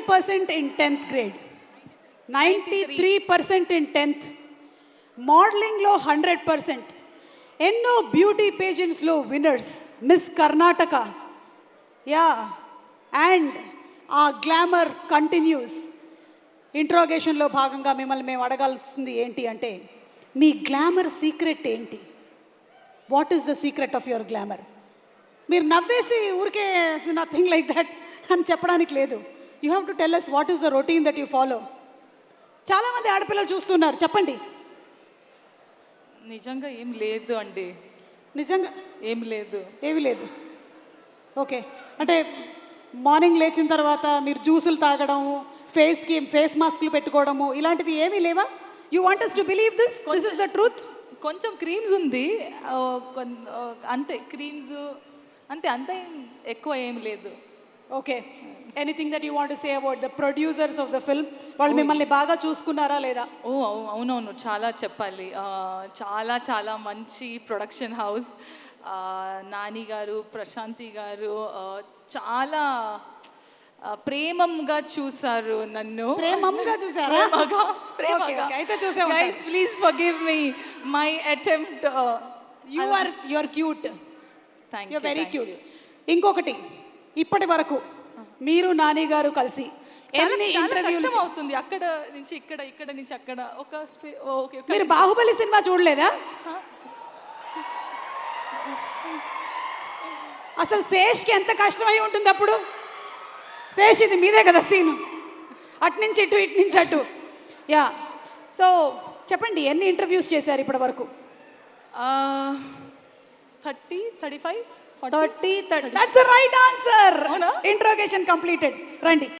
93% in 10th grade. 93% in 10th. మోడలింగ్లో 100%. ఎన్నో beauty పేజెంట్స్లో winners. Miss Karnataka. Yeah, and ఆ గ్లామర్ కంటిన్యూస్. ఇంట్రోగేషన్లో భాగంగా మిమ్మల్ని మేము అడగాల్సింది ఏంటి అంటే, మీ గ్లామర్ సీక్రెట్ ఏంటి? What is the secret of your glamour? మీరు నవ్వేసి ఊరికే నథింగ్ లైక్ దట్ అని చెప్పడానికి లేదు. You have to tell us what is the routine that you follow. చాలామంది ఆడపిల్లలు చూస్తున్నారు, చెప్పండి. నిజంగా ఏం లేదు అండి. నిజంగా ఏం లేదు. ఏమీ లేదు. ఓకే, అంటే మార్నింగ్ లేచిన తర్వాత మీరు జ్యూసులు తాగడము, ఫేస్ మాస్క్లు పెట్టుకోవడము ఇలాంటివి ఏమీ లేవా? You want us to believe this is the truth? కొంచెం క్రీమ్స్ ఉంది, అంతే. క్రీమ్స్ అంతే, అంతే. ఎక్కువ ఏం లేదు. Okay, anything that you want to say about the producers of the film? వాళ్ళు మిమ్మల్ని బాగా చూసుకున్నారా లేదా? అవునవును, చాలా చెప్పాలి. చాలా చాలా మంచి ప్రొడక్షన్ హౌస్. నాని గారు, ప్రశాంతి గారు చాలా ప్రేమంగా చూసారు నన్ను. ప్రేమంగా చూసారా? ప్రేమగా. అయితే చూసే guys, please forgive me my attempt. You are cute. Thank you very cute. ఇంకొకటి, ఇప్పటి వరకు మీరు నాని గారు కలిసి ఎన్ని ఇంటర్వ్యూలు కష్టం అవుతుంది. అక్కడ నుంచి ఇక్కడ, ఇక్కడ నుంచి అక్కడ. ఓకే, మీరు బాహుబలి సినిమా చూడలేదా? అసలు శేష్కి ఎంత కష్టమై ఉంటుంది అప్పుడు. శేష్, ఇది మీదే కదా సీను, అటు నుంచి ఇటు, ఇటు నుంచి అటు. యా, సో చెప్పండి, ఎన్ని ఇంటర్వ్యూస్ చేశారు ఇప్పటి వరకు? 30, 35, 30. That's the right answer. Interrogation completed. రండి.